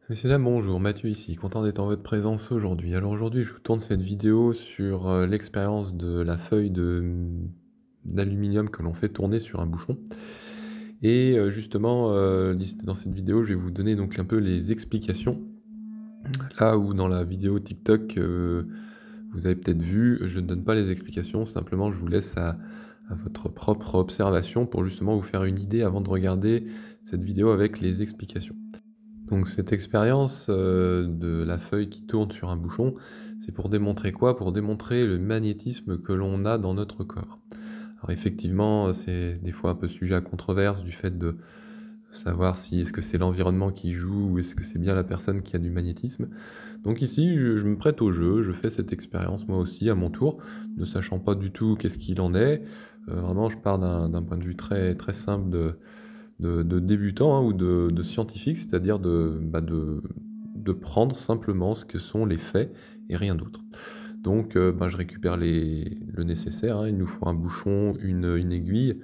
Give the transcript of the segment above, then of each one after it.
Messieurs, dames, bonjour, Mathieu ici, content d'être en votre présence aujourd'hui. Alors aujourd'hui, je vous tourne cette vidéo sur l'expérience de la feuille d'aluminium que l'on fait tourner sur un bouchon. Et justement, dans cette vidéo, je vais vous donner donc un peu les explications. Là où dans la vidéo TikTok, vous avez peut-être vu, je ne donne pas les explications, simplement je vous laisse à votre propre observation pour justement vous faire une idée avant de regarder cette vidéo avec les explications. Donc cette expérience, de la feuille qui tourne sur un bouchon, c'est pour démontrer quoi? Pour démontrer le magnétisme que l'on a dans notre corps. Alors effectivement, c'est des fois un peu sujet à controverse du fait de savoir si est-ce que c'est l'environnement qui joue ou est-ce que c'est bien la personne qui a du magnétisme. Donc ici, je me prête au jeu, je fais cette expérience moi aussi à mon tour, ne sachant pas du tout qu'est-ce qu'il en est. Vraiment je pars d'un point de vue très, très simple de débutant, hein, ou de scientifique, c'est-à-dire de prendre simplement ce que sont les faits et rien d'autre. Donc je récupère le nécessaire, hein. Il nous faut un bouchon, une aiguille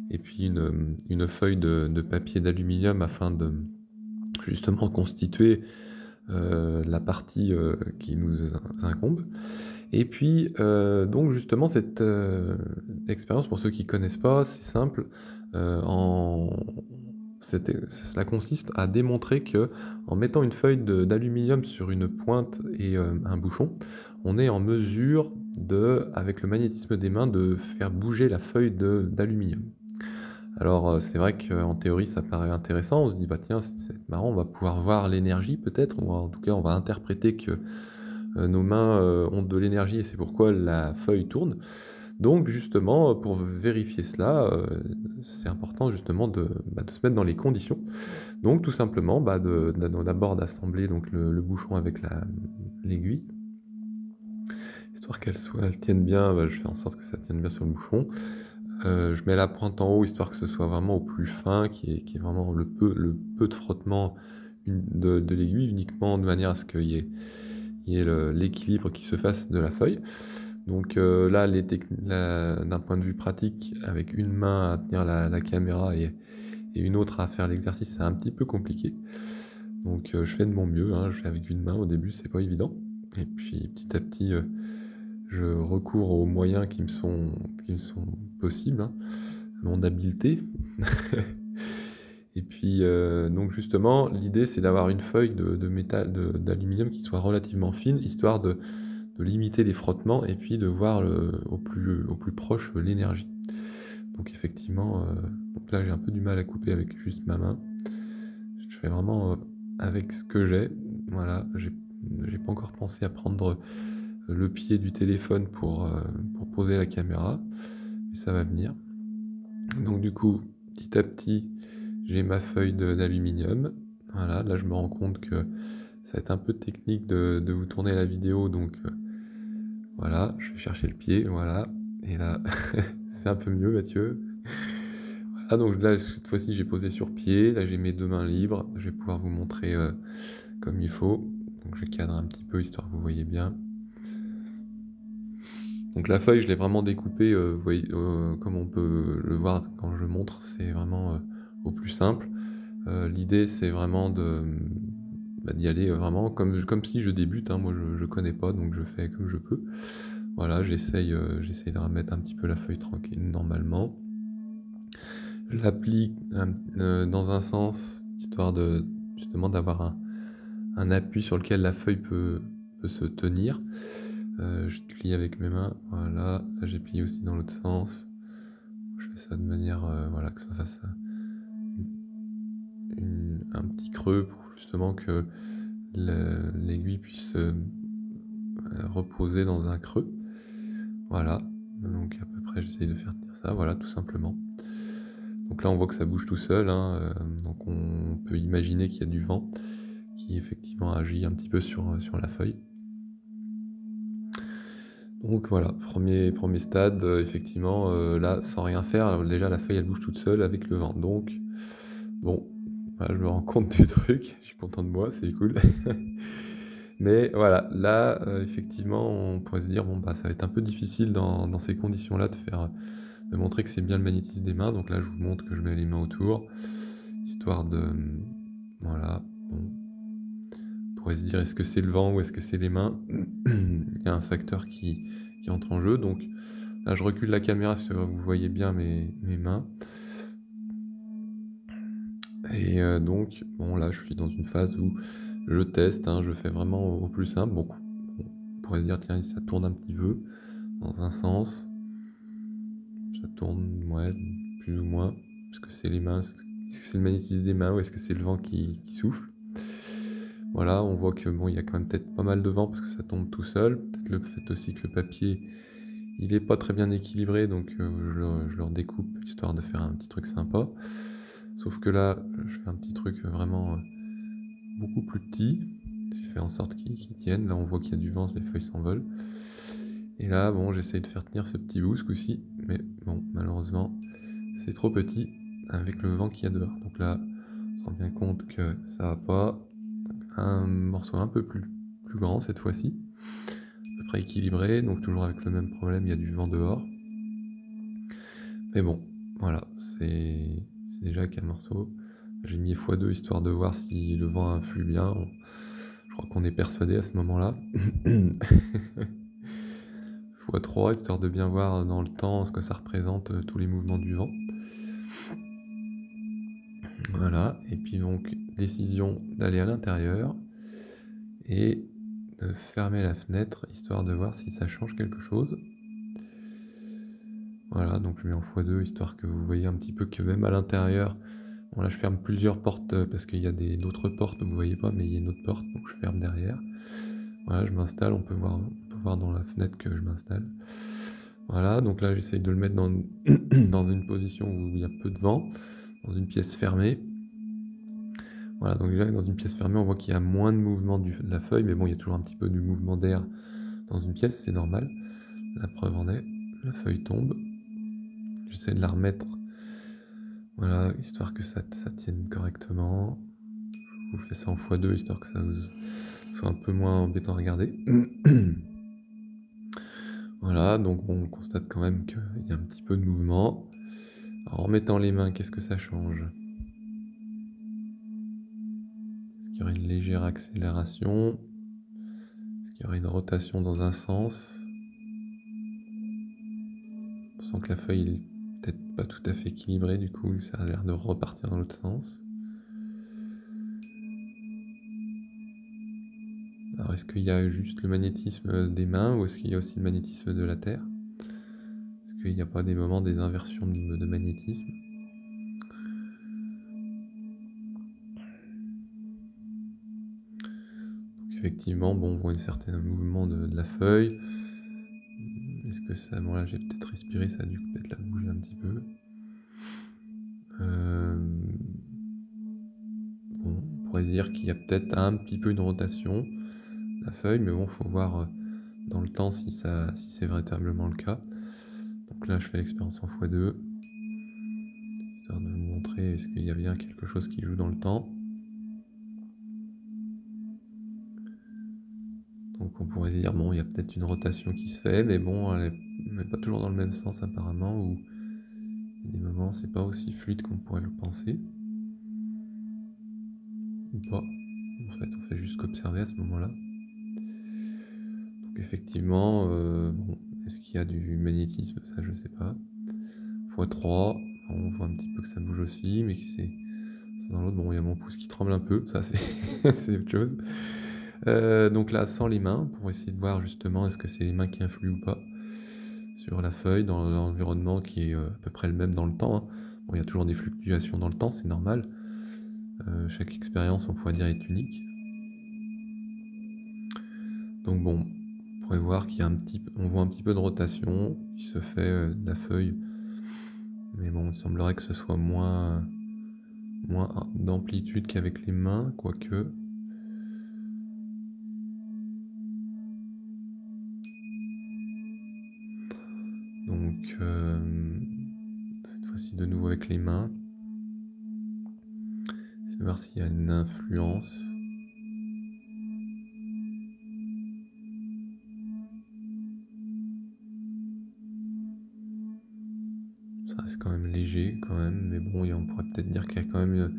et puis une feuille de papier d'aluminium afin de justement constituer la partie qui nous incombe. Et puis donc justement cette expérience, pour ceux qui connaissent pas, c'est simple, en cela consiste à démontrer que en mettant une feuille d'aluminium sur une pointe et un bouchon, on est en mesure de, avec le magnétisme des mains, de faire bouger la feuille d'aluminium. Alors c'est vrai qu'en théorie ça paraît intéressant, on se dit: «Bah tiens, c'est marrant, on va pouvoir voir l'énergie peut-être», ou en tout cas on va interpréter que, nos mains, ont de l'énergie et c'est pourquoi la feuille tourne. Donc justement, pour vérifier cela, c'est important justement de se mettre dans les conditions. Donc tout simplement, d'abord d'assembler donc le bouchon avec l'aiguille, histoire elle tienne bien, je fais en sorte que ça tienne bien sur le bouchon. Je mets la pointe en haut, histoire que ce soit vraiment au plus fin, qu'il y ait vraiment le peu de frottement de l'aiguille, uniquement de manière à ce qu'il y ait l'équilibre qui se fasse de la feuille. Donc là, d'un point de vue pratique, avec une main à tenir la caméra et une autre à faire l'exercice, c'est un petit peu compliqué. Donc je fais de mon mieux, hein, je fais avec une main au début, c'est pas évident. Et puis petit à petit, je recours aux moyens qui me sont possibles, hein, à mon habileté. Et puis donc justement, l'idée c'est d'avoir une feuille de métal, d'aluminium qui soit relativement fine, histoire de limiter les frottements et puis de voir au plus proche l'énergie. Donc effectivement, donc là j'ai un peu du mal à couper avec juste ma main. Je fais vraiment avec ce que j'ai. Voilà, j'ai pas encore pensé à prendre le pied du téléphone pour poser la caméra, mais ça va venir. Donc du coup, petit à petit, j'ai ma feuille d'aluminium. Voilà, là je me rends compte que ça va être un peu technique de vous tourner la vidéo, donc voilà, je vais chercher le pied, voilà, et là, c'est un peu mieux, Mathieu. Voilà, donc là, cette fois-ci, j'ai posé sur pied, là, j'ai mes deux mains libres, je vais pouvoir vous montrer comme il faut. Donc je cadre un petit peu, histoire que vous voyez bien. Donc la feuille, je l'ai vraiment découpée, vous voyez, comme on peut le voir quand je montre, c'est vraiment au plus simple. L'idée, c'est vraiment d'y aller vraiment comme si je débute, hein. Moi, je connais pas, donc je fais comme je peux. Voilà, j'essaye de remettre un petit peu la feuille tranquille, normalement. Je l'applique dans un sens, histoire justement d'avoir un appui sur lequel la feuille peut se tenir. Je plie avec mes mains, voilà. Là, j'ai plié aussi dans l'autre sens. Je fais ça de manière, voilà, que ça fasse un petit creux pour justement que l'aiguille puisse reposer dans un creux. Voilà, donc à peu près j'essaye de faire tenir ça, voilà, tout simplement. Donc là on voit que ça bouge tout seul, hein, donc on peut imaginer qu'il y a du vent qui effectivement agit un petit peu sur la feuille. Donc voilà, premier stade, effectivement, là sans rien faire, alors déjà la feuille elle bouge toute seule avec le vent. Donc bon, voilà, je me rends compte du truc, je suis content de moi, c'est cool. Mais voilà, là, effectivement, on pourrait se dire: «Bon, bah, ça va être un peu difficile dans ces conditions-là de montrer que c'est bien le magnétisme des mains». Donc là, je vous montre que je mets les mains autour, histoire de, voilà, bon. pourrait se dire: «Est-ce que c'est le vent ou est-ce que c'est les mains?» Il y a un facteur qui entre en jeu, donc là, je recule la caméra parce que vous voyez bien mes mains et donc bon, là, je suis dans une phase où je teste, hein, je fais vraiment au plus simple. Bon, on pourrait se dire: «Tiens, ça tourne un petit peu dans un sens». Ça tourne, ouais, plus ou moins. Est-ce que c'est les mains? Est-ce que c'est le magnétisme des mains ou est-ce que c'est le vent qui souffle? Voilà, on voit que bon, il y a quand même peut-être pas mal de vent parce que ça tombe tout seul. Peut-être le fait aussi que le papier, il est pas très bien équilibré, donc je le redécoupe histoire de faire un petit truc sympa. Sauf que là, je fais un petit truc vraiment, beaucoup plus petit. J'ai fait en sorte qu'il tienne. Là, on voit qu'il y a du vent, les feuilles s'envolent. Et là, bon, j'essaye de faire tenir ce petit bout ce coup-ci, mais bon, malheureusement, c'est trop petit avec le vent qu'il y a dehors. Donc là, on se rend bien compte que ça va pas. Un morceau un peu plus grand cette fois-ci, à peu près équilibré, donc toujours avec le même problème, il y a du vent dehors. Mais bon, voilà, c'est déjà qu'un morceau. J'ai mis x2 histoire de voir si le vent influe bien. Je crois qu'on est persuadé à ce moment-là. x3 histoire de bien voir dans le temps ce que ça représente, tous les mouvements du vent. Voilà, et puis donc décision d'aller à l'intérieur et de fermer la fenêtre histoire de voir si ça change quelque chose. Voilà, donc je mets en x2 histoire que vous voyez un petit peu que même à l'intérieur, bon là je ferme plusieurs portes parce qu'il y a d'autres portes, vous voyez pas, mais il y a une autre porte, donc je ferme derrière. Voilà, je m'installe, on peut voir dans la fenêtre que je m'installe. Voilà, donc là j'essaye de le mettre dans, dans une position où il y a peu de vent, dans une pièce fermée. Voilà, donc là dans une pièce fermée, on voit qu'il y a moins de mouvement de la feuille, mais bon, il y a toujours un petit peu du mouvement d'air dans une pièce, c'est normal. La preuve en est, la feuille tombe. J'essaie de la remettre, voilà, histoire que ça tienne correctement. Je vous fais ça en x2, histoire que ça vous soit un peu moins embêtant à regarder. Voilà, donc on constate quand même qu'il y a un petit peu de mouvement. Alors, en mettant les mains, qu'est-ce que ça change? Est-ce qu'il y aurait une légère accélération? Est-ce qu'il y aurait une rotation dans un sens? On sent que la feuille n'est peut-être pas tout à fait équilibrée, du coup ça a l'air de repartir dans l'autre sens. Alors est-ce qu'il y a juste le magnétisme des mains ou est-ce qu'il y a aussi le magnétisme de la Terre? Est-ce qu'il n'y a pas des moments des inversions de magnétisme? Donc effectivement, bon, on voit un certain mouvement de la feuille. Est-ce que ça... Bon là j'ai peut-être respiré, ça a dû peut-être la bouger un petit peu. Bon, on pourrait dire qu'il y a peut-être un petit peu une rotation de la feuille, mais bon, il faut voir dans le temps si c'est véritablement le cas. Donc là je fais l'expérience en x2, histoire de vous montrer est-ce qu'il y a bien quelque chose qui joue dans le temps. Donc on pourrait dire, bon, il y a peut-être une rotation qui se fait, mais bon, elle n'est pas toujours dans le même sens apparemment, ou il y a des moments c'est pas aussi fluide qu'on pourrait le penser. Ou pas. En fait, on fait juste qu'observer à ce moment-là. Donc effectivement, bon, est-ce qu'il y a du magnétisme? Ça, je sais pas. x3, on voit un petit peu que ça bouge aussi, mais que c'est dans l'autre. Bon, il y a mon pouce qui tremble un peu, ça c'est c'est autre chose. Donc là, sans les mains, pour essayer de voir justement est-ce que c'est les mains qui influent ou pas sur la feuille, dans l'environnement qui est à peu près le même dans le temps, hein. Bon, il y a toujours des fluctuations dans le temps, c'est normal. Chaque expérience, on pourrait dire, est unique. Donc bon, on pourrait voir qu'il y a on voit un petit peu de rotation qui se fait de la feuille, mais bon, il semblerait que ce soit moins d'amplitude qu'avec les mains, quoique. Donc cette fois-ci de nouveau avec les mains. C'est voir s'il y a une influence. Ça reste quand même léger quand même, mais bon, on pourrait peut-être dire qu'il y a quand même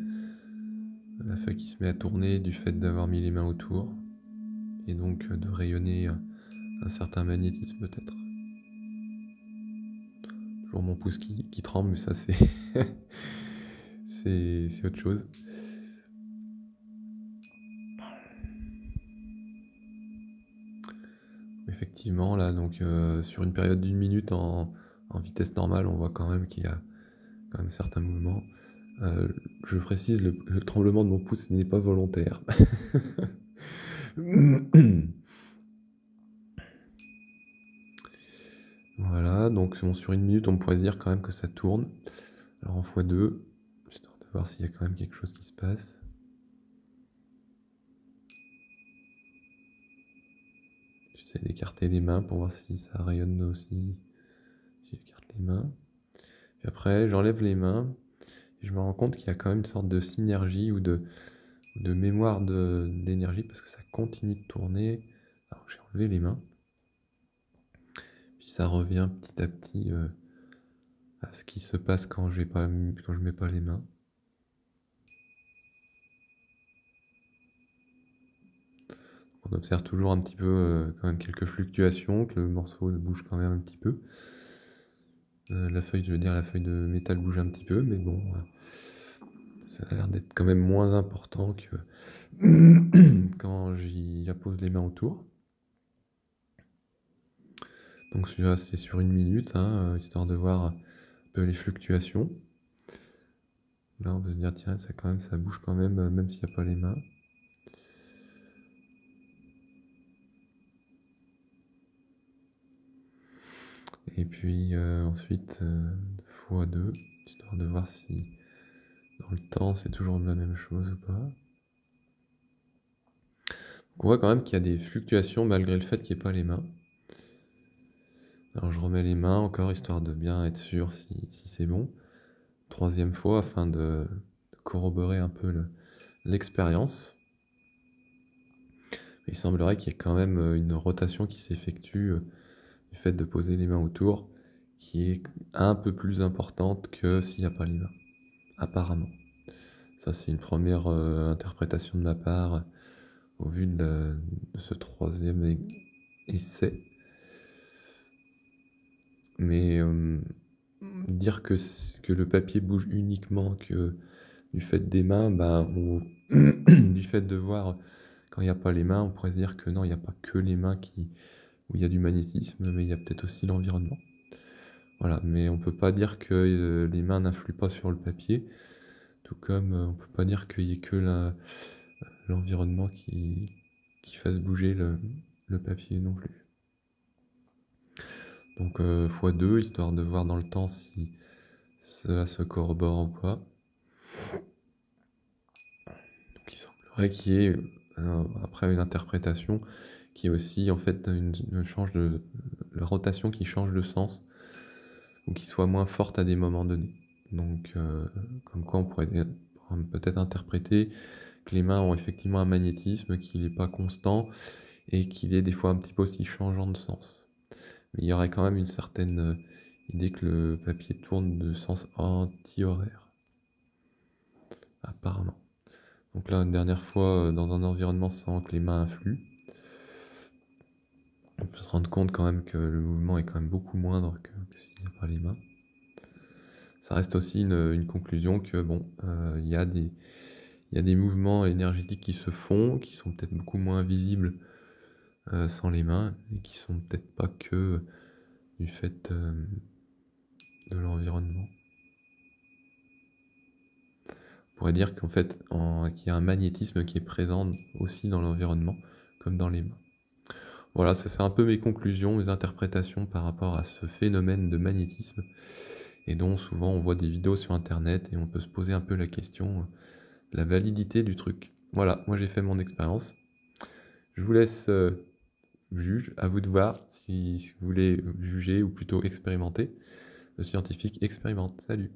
La feuille qui se met à tourner du fait d'avoir mis les mains autour, et donc de rayonner un certain magnétisme peut-être. Toujours mon pouce qui tremble, mais ça c'est c'est autre chose. Effectivement, là, donc sur une période d'1 minute en vitesse normale, on voit quand même qu'il y a quand même certains mouvements. Je précise, le tremblement de mon pouce n'est pas volontaire. Voilà, donc bon, sur 1 minute, on pourrait dire quand même que ça tourne. Alors en x2, histoire de voir s'il y a quand même quelque chose qui se passe. J'essaie d'écarter les mains pour voir si ça rayonne aussi. Si j'écarte les mains. Puis après, j'enlève les mains. Et je me rends compte qu'il y a quand même une sorte de synergie ou de mémoire d'énergie parce que ça continue de tourner. Alors j'ai enlevé les mains. Puis ça revient petit à petit à ce qui se passe quand je mets pas les mains. On observe toujours un petit peu quand même quelques fluctuations, que le morceau bouge quand même un petit peu. La feuille de métal bouge un petit peu, mais bon, ça a l'air d'être quand même moins important que quand j'y appose les mains autour. Donc celui-là c'est sur 1 minute, hein, histoire de voir un peu les fluctuations. Là on peut se dire tiens ça bouge quand même s'il n'y a pas les mains. Et puis ensuite x2, histoire de voir si dans le temps c'est toujours la même chose ou pas. Donc on voit quand même qu'il y a des fluctuations malgré le fait qu'il n'y ait pas les mains. Alors je remets les mains encore histoire de bien être sûr si c'est bon. 3e fois afin de corroborer un peu l'expérience. Il semblerait qu'il y ait quand même une rotation qui s'effectue du fait de poser les mains autour, qui est un peu plus importante que s'il n'y a pas les mains, apparemment. Ça c'est une première interprétation de ma part au vu de ce 3e essai. Mais dire que le papier bouge uniquement que du fait des mains, du fait de voir quand il n'y a pas les mains, on pourrait se dire que non, il n'y a pas que les mains où il y a du magnétisme, mais il y a peut-être aussi l'environnement. Voilà, mais on peut pas dire que les mains n'influent pas sur le papier, tout comme on peut pas dire qu'il y ait que l'environnement qui fasse bouger le papier non plus. Donc x2, histoire de voir dans le temps si cela se corrobore ou pas. Donc il semblerait qu'il y ait, après une interprétation, qui est aussi en fait la rotation qui change de sens, ou qui soit moins forte à des moments donnés. Donc comme quoi on pourrait peut-être interpréter que les mains ont effectivement un magnétisme, qu'il n'est pas constant, et qu'il est des fois un petit peu aussi changeant de sens. Mais il y aurait quand même une certaine idée que le papier tourne de sens anti-horaire, apparemment. Donc là, une dernière fois, dans un environnement sans que les mains influent, on peut se rendre compte quand même que le mouvement est quand même beaucoup moindre que s'il n'y a pas les mains. Ça reste aussi une conclusion que bon, il y a des mouvements énergétiques qui se font, qui sont peut-être beaucoup moins visibles sans les mains, et qui sont peut-être pas que du fait de l'environnement. On pourrait dire qu'en fait, qu'il y a un magnétisme qui est présent aussi dans l'environnement, comme dans les mains. Voilà, ça c'est un peu mes conclusions, mes interprétations par rapport à ce phénomène de magnétisme, et dont souvent on voit des vidéos sur internet, et on peut se poser un peu la question de la validité du truc. Voilà, moi j'ai fait mon expérience. Je vous laisse juge, à vous de voir si vous voulez juger ou plutôt expérimenter. Le scientifique expérimente. Salut!